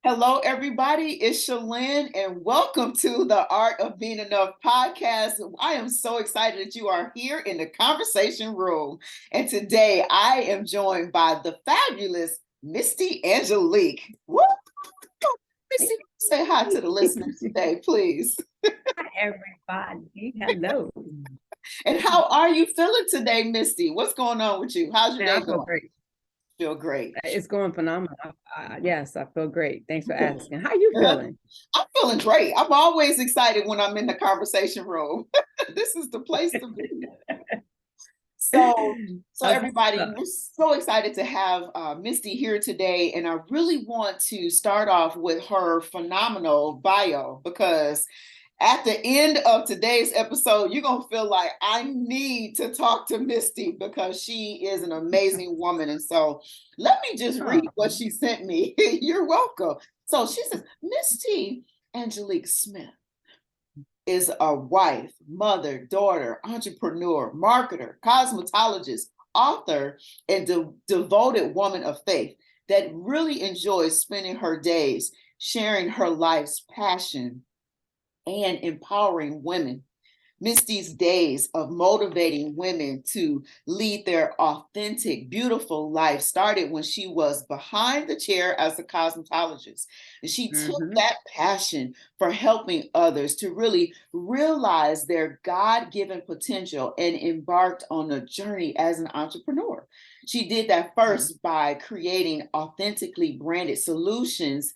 Hello, everybody. It's Shalyn, and welcome to the Art of Being Enough podcast. I am so excited that you are here in the conversation room. And today I am joined by the fabulous Misty Angelique. Woo! Misty, say hi to the listeners today, please. Hi, everybody. Hello. And how are you feeling today, Misty? What's going on with you? How's your Man, day I feel going? great. Feel great. It's going phenomenal. Yes, I feel great. Thanks for asking. How you feeling? I'm feeling great. I'm always excited when I'm in the conversation room. This is the place to be. So, so That's everybody, up. we're so excited to have Misty here today, and I really want to start off with her phenomenal bio because at the end of today's episode, you're gonna feel like I need to talk to Misty because she is an amazing woman. And so, let me just read Oh, what she sent me. You're welcome. So she says, Misty Angelique Smith is a wife, mother, daughter, entrepreneur, marketer, cosmetologist, author, and devoted woman of faith that really enjoys spending her days sharing her life's passion and empowering women. Misty's days of motivating women to lead their authentic, beautiful life started when she was behind the chair as a cosmetologist. And she took that passion for helping others to really realize their God given potential and embarked on a journey as an entrepreneur. She did that first by creating authentically branded solutions.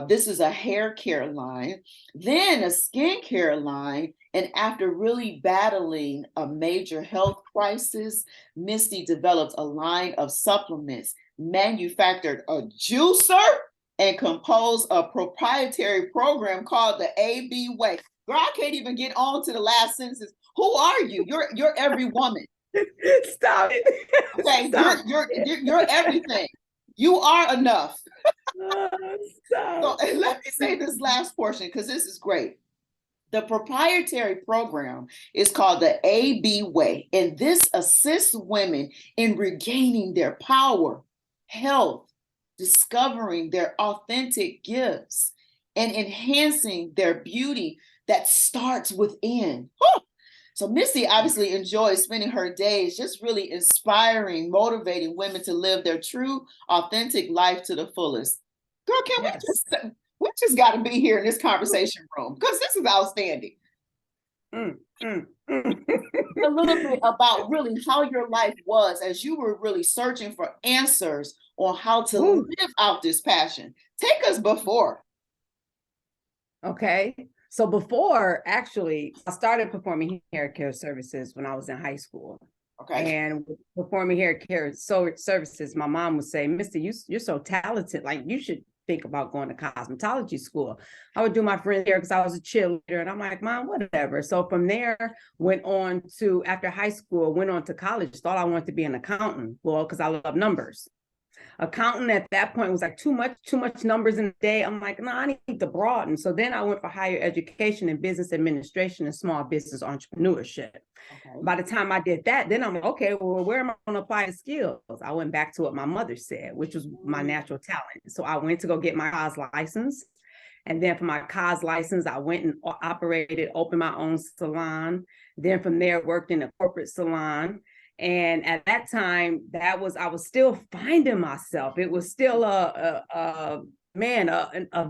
This is a hair care line, then a skincare line, and after really battling a major health crisis, Misty developed a line of supplements, manufactured a juicer, and composed a proprietary program called the AB Way. Girl, I can't even get on to the last sentences. Who are you? You're every woman. Stop it. Okay, Stop you're everything. You are enough. So Stop. let me say this last portion because this is great. The proprietary program is called the AB Way, and this assists women in regaining their power, health, discovering their authentic gifts, and enhancing their beauty that starts within. Whew! So Missy obviously enjoys spending her days just really inspiring, motivating women to live their true, authentic life to the fullest. Girl, can Yes. we just got to be here in this conversation room because this is outstanding. Mm, mm, mm. A little bit about really how your life was as you were really searching for answers on how to Woo. live out this passion. Take us before. Okay. So before, actually, I started performing hair care services when I was in high school. Okay. And with performing hair care services, my mom would say, Misty, you're so talented. Like, you should think about going to cosmetology school. I would do my friend's hair because I was a cheerleader. And I'm like, Mom, whatever. So from there, went on to, after high school, went on to college, thought I wanted to be an accountant. Well, because I love numbers. Accountant at that point was like too much numbers in a day. I'm like, no, I need to broaden. So then I went for higher education in business administration and small business entrepreneurship. Okay. By the time I did that, then I'm like, okay, well, where am I going to apply the skills? I went back to what my mother said, which was my natural talent. So I went to go get my cos license. And then for my cos license, I went and opened my own salon. Then from there, worked in a corporate salon. And at that time, I was still finding myself. It was still a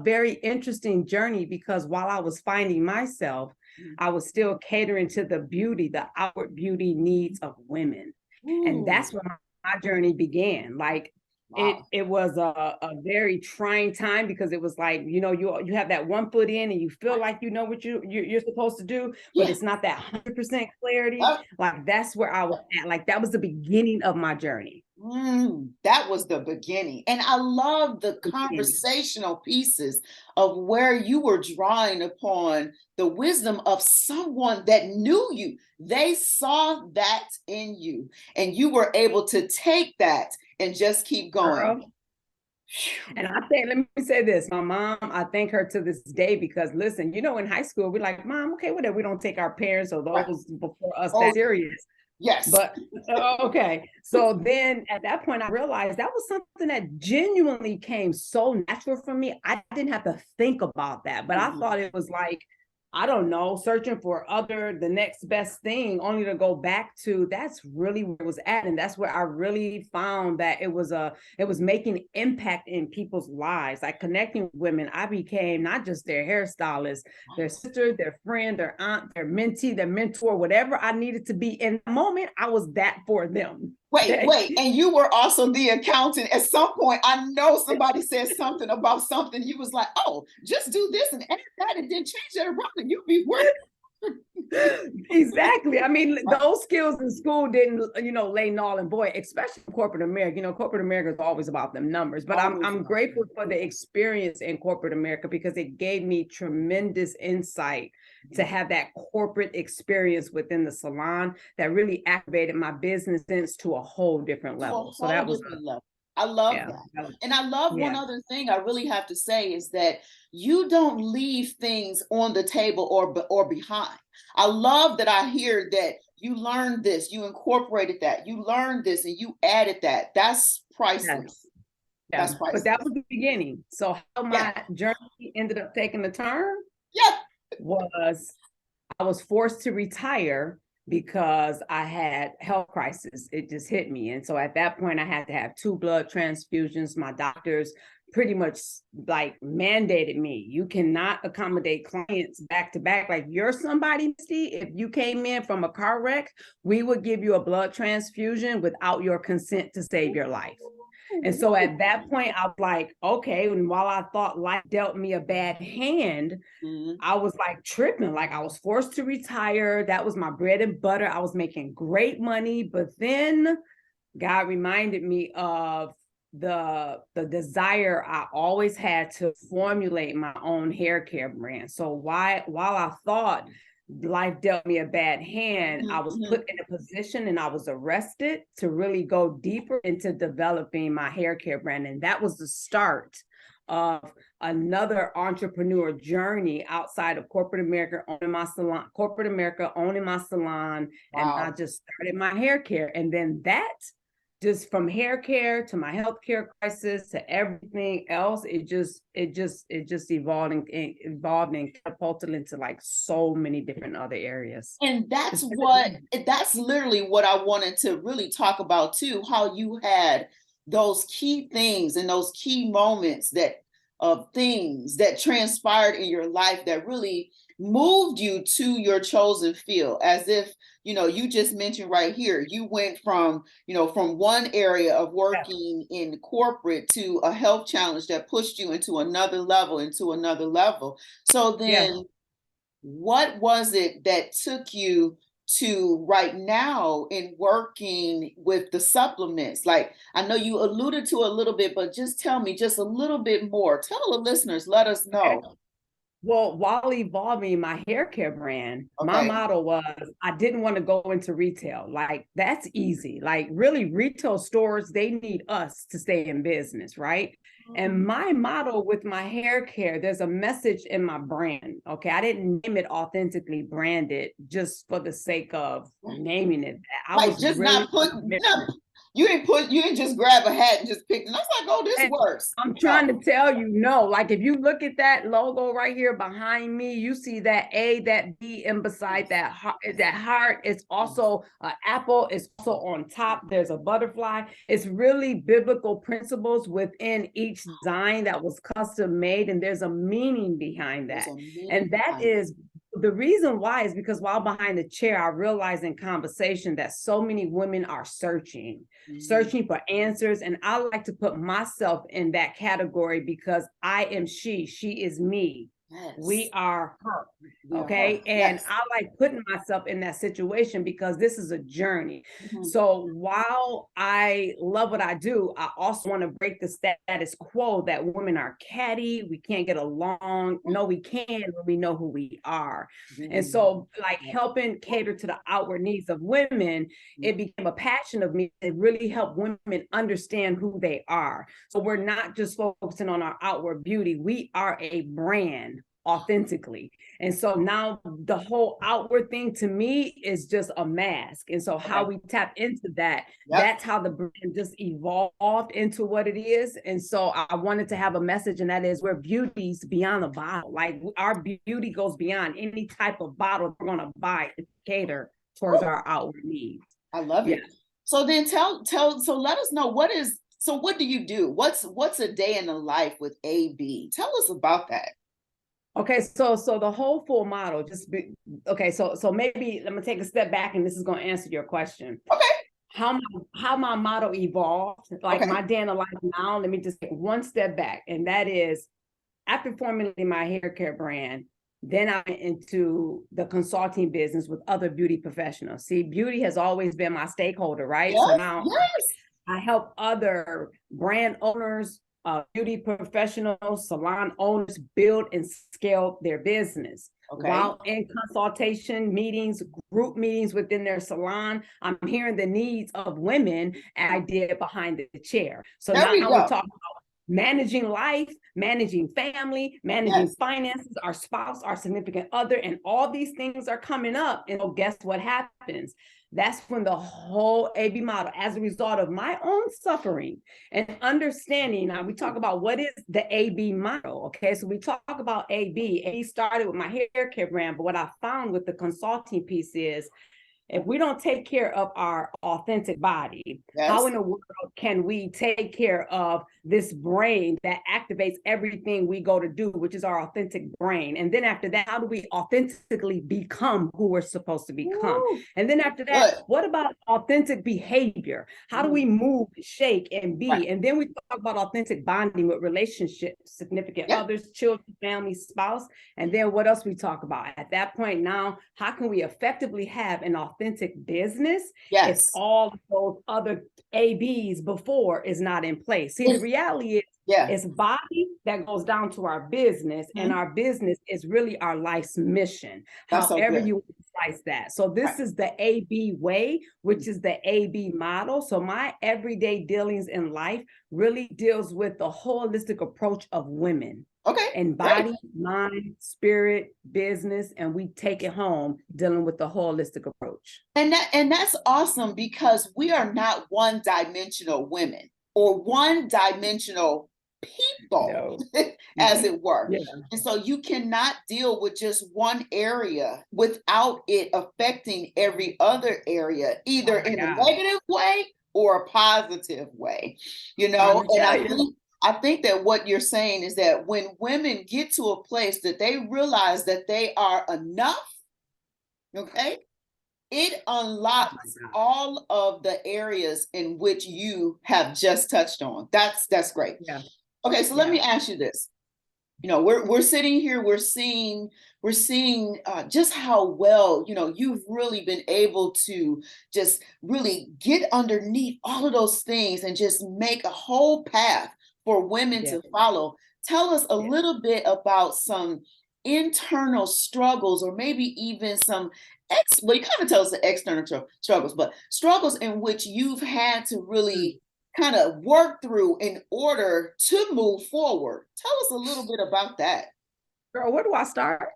very interesting journey because while I was finding myself, I was still catering to the outward beauty needs of women. And that's where my journey began. Like, Wow. it was a very trying time because it was like, you have that one foot in and you feel like you know what you're supposed to do, but it's not that 100% clarity. Like, that's where I was at. Like, that was the beginning of my journey. That was the beginning. And I love the conversational pieces of where you were drawing upon the wisdom of someone that knew you. They saw that in you, and you were able to take that and just keep going. Girl. And let me say this, my mom, I thank her to this day because listen, in high school, we're like, Mom, okay, whatever. We don't take our parents or those before us that serious. Yes. But okay. So then at that point, I realized that was something that genuinely came so natural for me. I didn't have to think about that, but I thought it was like, I don't know, searching for the next best thing, only to go back to that's really where it was at. And that's where I really found that it was making impact in people's lives, like connecting with women. I became not just their hairstylist, their sister, their friend, their aunt, their mentee, their mentor, whatever I needed to be in the moment, I was that for them. Wait, and you were also the accountant. At some point, I know somebody said something about something. You was like, oh, just do this and add that and then change that around and you'll be working. Exactly. I mean, those skills in school didn't, lay null and void, especially in corporate America. Corporate America is always about them numbers, but I'm grateful for the experience in corporate America because it gave me tremendous insight to have that corporate experience within the salon that really activated my business sense to a whole different level. So that was level. I love that. And I love one other thing I really have to say is that you don't leave things on the table or behind. I love that I hear that you learned this, you incorporated that, you learned this and you added that. That's priceless. Yeah. That's priceless. But that was the beginning. So how my journey ended up taking a turn was I was forced to retire because I had health crisis. It just hit me. And so at that point, I had to have 2 blood transfusions. My doctors pretty much like mandated me. You cannot accommodate clients back to back. Like you're somebody, Misty, if you came in from a car wreck, we would give you a blood transfusion without your consent to save your life. And so at that point, I was like, okay. And while I thought life dealt me a bad hand, I was like tripping, like I was forced to retire. That was my bread and butter. I was making great money. But then God reminded me of the desire I always had to formulate my own hair care brand. So while I thought life dealt me a bad hand, I was put in a position and I was arrested to really go deeper into developing my hair care brand. And that was the start of another entrepreneur journey outside of corporate America, owning my salon, and I just started my hair care. And then that, just from hair care to my healthcare crisis to everything else, it just evolved and catapulted into like so many different other areas. And that's literally what I wanted to really talk about too, how you had those key things and those key moments of things that transpired in your life that really moved you to your chosen field. As if, you just mentioned right here, you went from one area of working in corporate to a health challenge that pushed you into another level. So then what was it that took you to right now in working with the supplements? Like, I know you alluded to a little bit, but just tell me just a little bit more. Tell the listeners, let us know. Well, while evolving my hair care brand, my motto was I didn't want to go into retail. Like, that's easy. Like, really, retail stores, they need us to stay in business, right? And my motto with my hair care, there's a message in my brand. Okay. I didn't name it authentically branded just for the sake of naming it. I was just really you didn't just grab a hat and just pick it. I was like, oh, this works. I'm trying to tell you, no. Like if you look at that logo right here behind me, you see that A, that B, and beside that heart, it's also an apple. It's also on top. There's a butterfly. It's really biblical principles within each design that was custom made, and there's a meaning behind that. And that is the reason why is because while behind the chair, I realized in conversation that so many women are searching for answers. And I like to put myself in that category because I am she is me. Yes. We are her. Okay. And I like putting myself in that situation because this is a journey. So while I love what I do, I also want to break the status quo that women are catty. We can't get along. No, we can when we know who we are. And so like helping cater to the outward needs of women, it became a passion of me to really help women understand who they are. So we're not just focusing on our outward beauty. We are a brand authentically. And so now the whole outward thing to me is just a mask. And so how we tap into that, that's how the brand just evolved into what it is. And so I wanted to have a message, and that is where beauty's beyond the bottle. Like our beauty goes beyond any type of bottle we're going to buy to cater towards our outward needs. I love it. So then so let us know what do you do? What's a day in the life with AB? Tell us about that. Okay, so the whole full model so maybe I'm gonna take a step back, and this is gonna answer your question. Okay. How my model evolved, like my day in the life now, let me just take one step back, and that is after formulating my hair care brand, then I went into the consulting business with other beauty professionals. See, beauty has always been my stakeholder, right? Yes, so now I help other brand owners, beauty professionals, salon owners build and scale their business. While in consultation meetings, group meetings within their salon, I'm hearing the needs of women, and I did behind the chair. So now we're talking about managing life, managing family, managing finances, our spouse, our significant other, and all these things are coming up. And so guess what happens? That's when the whole AB model, as a result of my own suffering and understanding, now we talk about what is the AB model, okay? So we talk about AB. AB started with my hair care brand, but what I found with the consulting piece is, if we don't take care of our authentic body, how in the world can we take care of this brain that activates everything we go to do, which is our authentic brain? And then after that, how do we authentically become who we're supposed to become? And then after that, what about authentic behavior? How do we move, shake, and be? And then we talk about authentic bonding with relationships, significant others, children, family, spouse. And then what else we talk about? At that point now, how can we effectively have an authentic business if all those other ABs before is not in place? See, the reality is it's body that goes down to our business, and our business is really our life's mission. However you slice that. So this is the AB way, which is the AB model. So my everyday dealings in life really deals with the holistic approach of women. And body, mind, spirit, business, and we take it home dealing with the holistic approach. And that's awesome, because we are not one-dimensional women or one-dimensional people, as it were. And so you cannot deal with just one area without it affecting every other area, either in a negative way or a positive way, and I think that what you're saying is that when women get to a place that they realize that they are enough, it unlocks all of the areas in which you have just touched on. That's great. Okay, so let me ask you this. We're sitting here, we're seeing just how well, you've really been able to just really get underneath all of those things and just make a whole path for women to follow. Tell us a little bit about some internal struggles, or maybe even some you kind of tell us the external struggles, but struggles in which you've had to really kind of work through in order to move forward. Tell us a little bit about that. Girl, where do I start?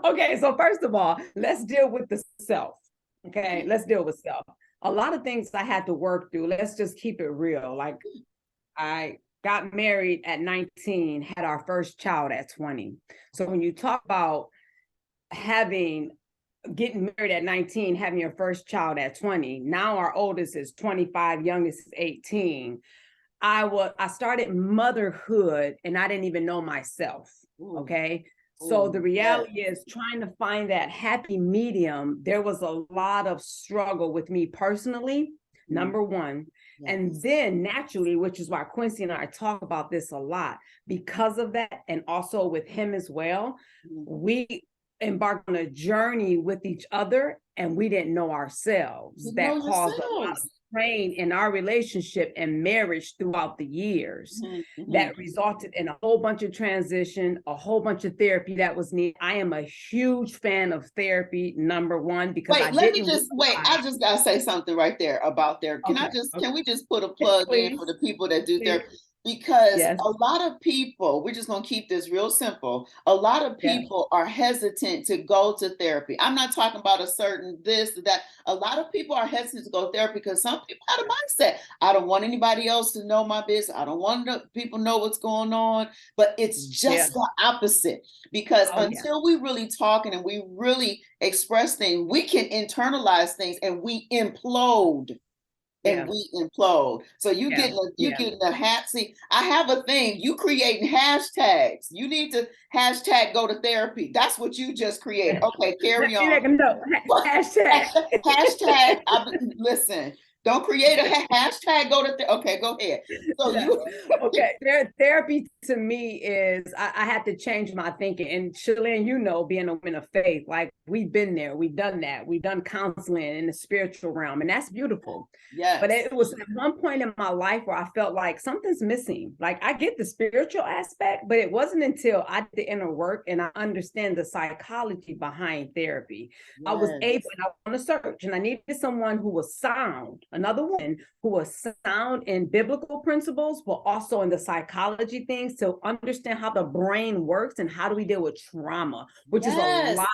Okay, so first of all, let's deal with the self. Okay, let's deal with self. A lot of things I had to work through. Let's just keep it real. Like, I got married at 19, had our first child at 20. So when you talk about getting married at 19, having your first child at 20, now our oldest is 25, youngest is 18. I started motherhood and I didn't even know myself. Okay. So the reality is trying to find that happy medium. There was a lot of struggle with me personally, number one. And then naturally, which is why Quincy and I talk about this a lot, because of that, and also with him as well, we embarked on a journey with each other, and we didn't know ourselves. That caused a lot of strain in our relationship and marriage throughout the years. That resulted in a whole bunch of transition, a whole bunch of therapy that was needed. I am a huge fan of therapy, number one, because I just gotta say something right there about therapy. Can we just put a plug in for the people that do therapy? because Yes. a lot of people, we're just going to keep this real simple. A lot of Yes. people are hesitant to go to therapy. I'm not talking about a certain this, that. A lot of people are hesitant to go to therapy because some people have a mindset. I don't want anybody else to know my business. I don't want people to know what's going on. But it's Yeah. just the opposite, because Oh, yeah. until we really talking and we really express things, we can internalize things and we implode, and Yeah. we implode. So Yeah. you Yeah. getting the hat. See, I have a thing. You creating hashtags. You need to hashtag go to therapy. That's what you just created. Okay, carry Let me on. make a note. Hashtag. Hashtag. Listen. Don't create a hashtag. Go to okay. Go ahead. So Yes. you. Okay. Therapy to me is I had to change my thinking. And Shalene, you know, being a woman of faith, like we've been there, we've done that, we've done counseling in the spiritual realm, and that's beautiful. Yes. But it was at one point in my life where I felt like something's missing. Like I get the spiritual aspect, but it wasn't until I did the inner work and I understand the psychology behind therapy. Yes. I was able, and I want to search, and I needed someone who was sound, another woman who was sound in biblical principles, but also in the psychology things to understand how the brain works and how do we deal with trauma, which is a lot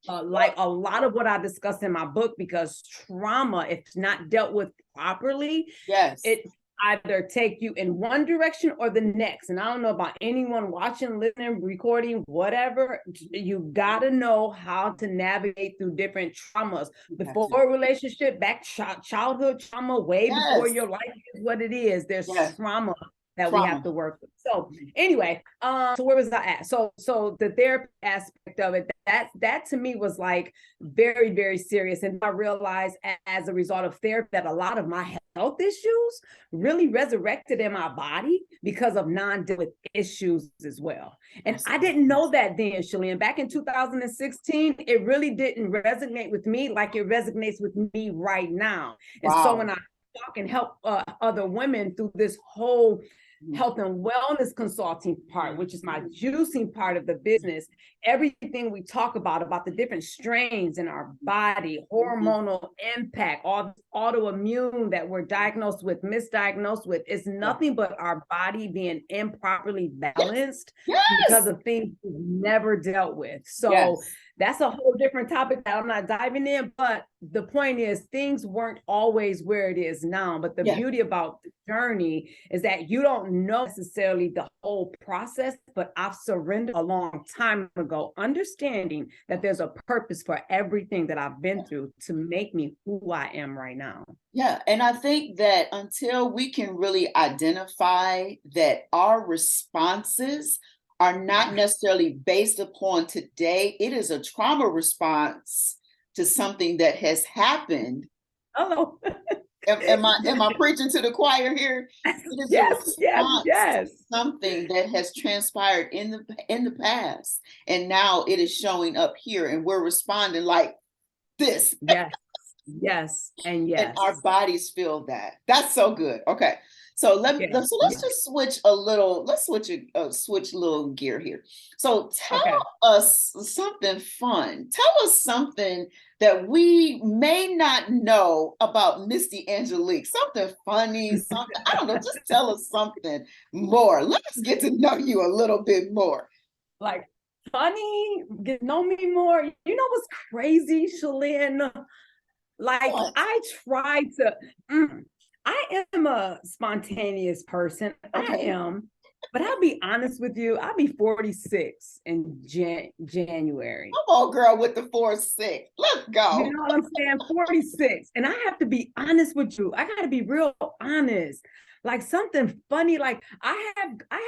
of, like a lot of what I discuss in my book, because trauma, if not dealt with properly, Yes. it either take you in one direction or the next. And I don't know about anyone watching, listening, recording, whatever. You got to know how to navigate through different traumas before a relationship, back childhood trauma, way before your life is what it is. There's trauma that we have to work with. So anyway, so where was I at? So the therapy aspect of it, that to me was like very, very serious. And I realized as a result of therapy that a lot of my health issues really resurrected in my body because of non-dealing with issues as well. And I didn't know that then, Shalene. Back in 2016, it really didn't resonate with me like it resonates with me right now. And so when I talk and help other women through this whole health and wellness consulting part, which is my juicing part of the business, everything we talk about the different strains in our body, hormonal impact, all autoimmune that we're diagnosed with, misdiagnosed with, is nothing but our body being improperly balanced because of things we've never dealt with. So that's a whole different topic that I'm not diving in, but the point is things weren't always where it is now. But the beauty about the journey is that you don't know necessarily the whole process, but I've surrendered a long time ago, understanding that there's a purpose for everything that I've been through to make me who I am right now. Yeah, and I think that until we can really identify that our responses are not necessarily based upon today, it is a trauma response to something that has happened. Hello. Am I preaching to the choir here? It is a response to something that has transpired in the past, and now it is showing up here, and we're responding like this. Yes. And our bodies feel that. That's so good. Okay. So let's just switch a little. Let's switch a little gear here. So tell us something fun. Tell us something that we may not know about Misty Angelique. Something funny, something, I don't know, just tell us something more. Let us get to know you a little bit more. Like funny, get to know me more. You know what's crazy, Shalene? Like I try to, I am a spontaneous person. I am, but I'll be honest with you. I'll be 46 in January. Come on, girl, with the 4-6. Let's go. You know what I'm saying? 46. And I have to be honest with you. I got to be real honest. Like something funny, like I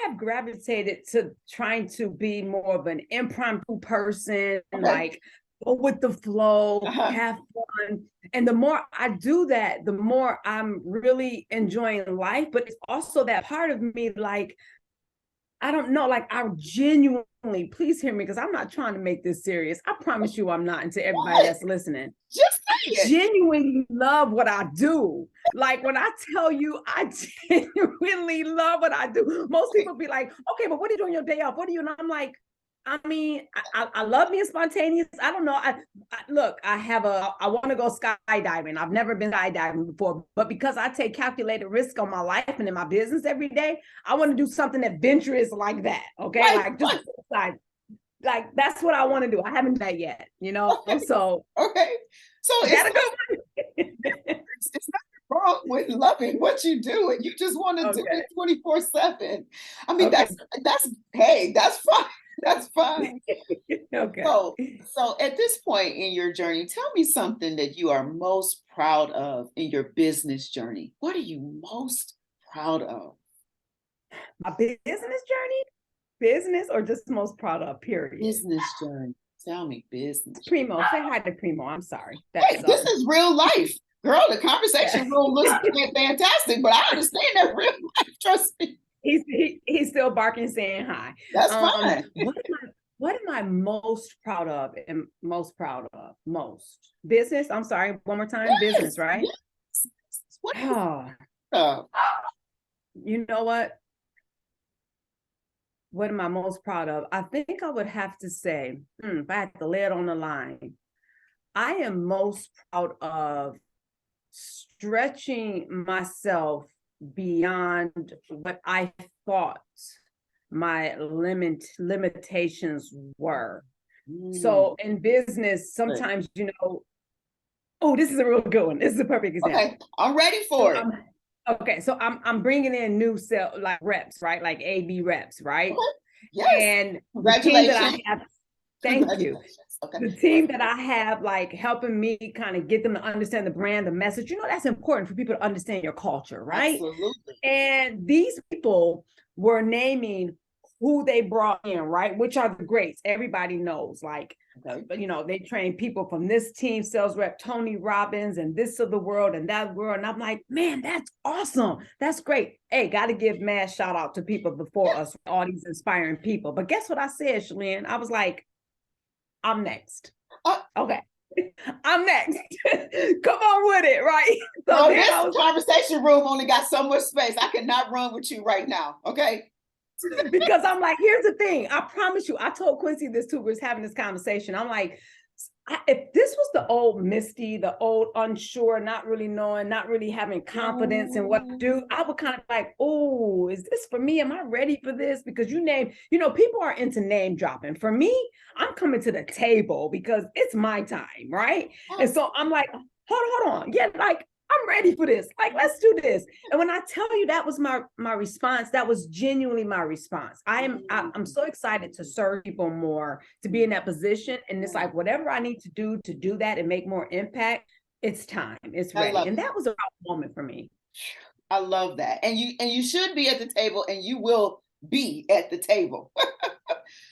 have gravitated to trying to be more of an impromptu person, like go with the flow, have fun. And the more I do that, the more I'm really enjoying life. But it's also that part of me, like, I don't know, like I genuinely, please hear me, because I'm not trying to make this serious. I promise you I'm not, and to everybody that's listening. Just say it. Genuinely love what I do. Like when I tell you, I genuinely love what I do. Most people be like, okay, but what are you doing your day off? What are you? And I'm like, I mean, I love being spontaneous. I don't know. Look, I want to go skydiving. I've never been skydiving before, but because I take calculated risk on my life and in my business every day, I want to do something adventurous like that. Okay. Right, Like just like that's what I want to do. I haven't done that yet, you know? okay, So okay. So is it's that a good one? it's not wrong with loving what you do, and you just want to do Okay. it 24/7. I mean, Okay. that's hey, that's fine. That's fine. Okay. So at this point in your journey, tell me something that you are most proud of in your business journey. What are you most proud of? My business journey, business, or just most proud of, period. Business journey. Tell me business journey. Primo, say hi to Primo. I'm sorry. Hey, That's this is real life. Girl, the yeah. conversation room looks fantastic, but I understand that real life. Trust me. He's still barking, saying hi. That's fine. What am I most proud of and most proud of? Most business. I'm sorry, one more time. Yes, Business, right? yes. What is Oh, uh, you know what? What am I most proud of? I think I would have to say, if I had to lay it on the line, I am most proud of stretching myself beyond what I thought my limitations were. mm, So in business, sometimes, oh, this is a real good one. This is a perfect okay, example. I'm ready So for it. I'm bringing in new sales like reps, right? Like AB reps, right? Okay. Yes. And the team that Congratulations. I have, thank you. Congratulations. Okay. The team that I have, like helping me kind of get them to understand the brand, the message, that's important for people to understand your culture, right? Absolutely. And these people were naming who they brought in, right? Which are the greats. Everybody knows, like, Okay. they train people from this team, sales rep Tony Robbins and this of the world and that world. And I'm like, man, that's awesome. That's great. Hey, got to give mad shout out to people before us, all these inspiring people. But guess what I said, Shalene? I was like, I'm next. Okay. I'm next. Come on with it, right? So Girl, then this I was conversation room only got so much space. I cannot run with you right now. Okay. because I'm like, here's the thing. I promise you, I told Quincy this too. We was having this conversation. I'm like, if this was the old Misty, the old unsure, not really knowing, not really having confidence in what to do, I would kind of like, oh, is this for me? Am I ready for this? Because people are into name dropping. For me, I'm coming to the table because it's my time, right? And so I'm like, hold on. Yeah, like I'm ready for this. Like, let's do this. And when I tell you that was my response, that was genuinely my response. I'm so excited to serve people more, to be in that position. And it's like, whatever I need to do that and make more impact, it's time. It's I ready. love And it. that was a proud moment for me. I love that. And you should be at the table and you will be at the table.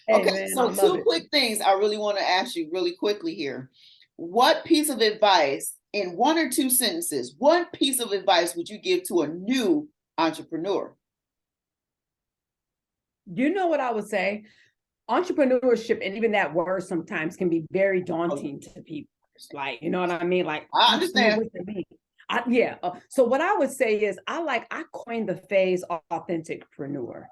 Hey Okay, man, I so love two it. quick things I really want to ask you really quickly here. What piece of advice in one or two sentences, what piece of advice would you give to a new entrepreneur? You know what I would say? Entrepreneurship and even that word sometimes can be very Oh, daunting to people. Like, you know what I mean? Like I entrepreneur, understand. what's it mean? Yeah. So what I would say is I coined the phrase authenticpreneur.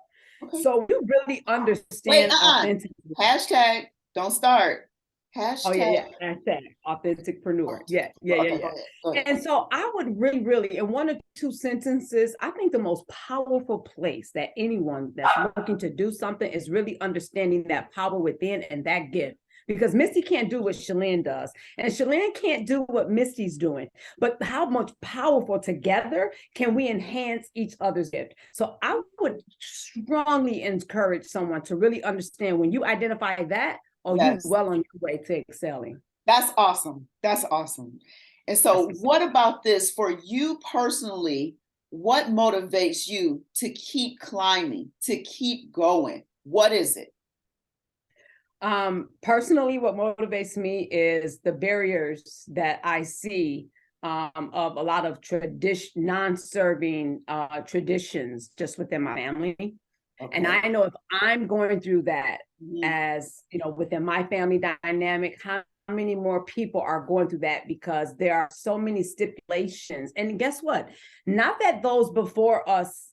Okay. So you really Wait, understand authentic. hashtag, don't start. Oh yeah, Hashtag. yeah, that's that authenticpreneur. Yeah, yeah, yeah, Okay, yeah. go ahead. And so I would really, really, in one or two sentences, I think the most powerful place that anyone that's looking to do something is really understanding that power within and that gift. Because Misty can't do what Shalene does, and Shalene can't do what Misty's doing. But how much powerful together can we enhance each other's gift? So I would strongly encourage someone to really understand when you identify that, oh, you Yes, well on your way to excelling. that's awesome. That's awesome. And That's so, what's what about this for you personally? What motivates you to keep climbing, to keep going? What is it? Personally, what motivates me is the barriers that I see of a lot of non-serving traditions just within my family. And Okay. I know if I'm going through that Mhm. as, within my family dynamic, how many more people are going through that because there are so many stipulations. And guess what? Not that those before us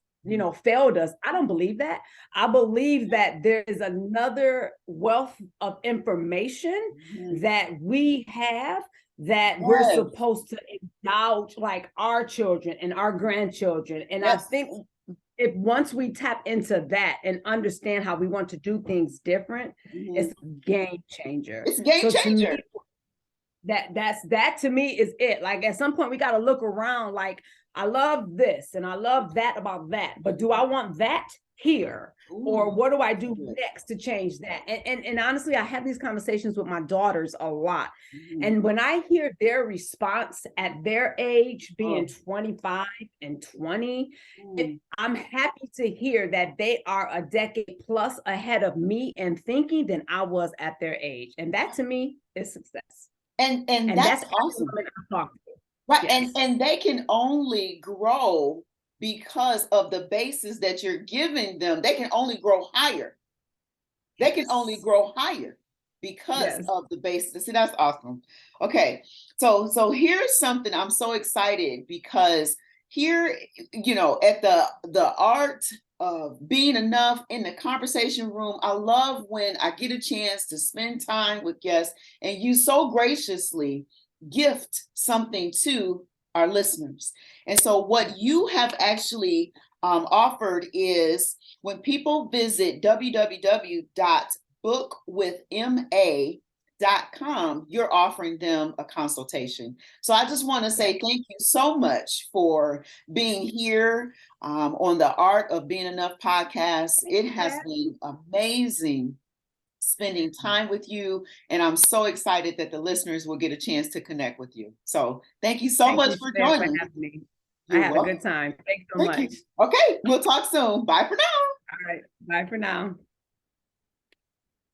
failed us. I don't believe that. I believe that there is another wealth of information that we have that we're supposed to indulge like our children and our grandchildren. And I think if once we tap into that and understand how we want to do things different, it's a game changer. It's a game changer. That to me is it. Like at some point we got to look around like, I love this and I love that about that, but do I want that here? Or what do I do next to change that? And honestly, I have these conversations with my daughters a lot. And when I hear their response at their age, being 25 and 20, I'm happy to hear that they are a decade plus ahead of me in thinking than I was at their age. And that to me is success. And that's awesome. Right. Yes. And they can only grow because of the basis that you're giving them. They can only grow higher. They can only grow higher because of the basis. See, that's awesome. Okay. So here's something I'm so excited because here, at the art of being enough in the conversation room, I love when I get a chance to spend time with guests and you so graciously gift something to our listeners. And so what you have actually offered is when people visit www.bookwithma.com, you're offering them a consultation. So I just want to say thank you so much for being here on the Art of Being Enough podcast. It has been amazing spending time with you, and I'm so excited that the listeners will get a chance to connect with you. So thank you so much for joining me. I had a good time. Thanks so much. Okay, we'll talk soon. Bye for now. All right, bye for now.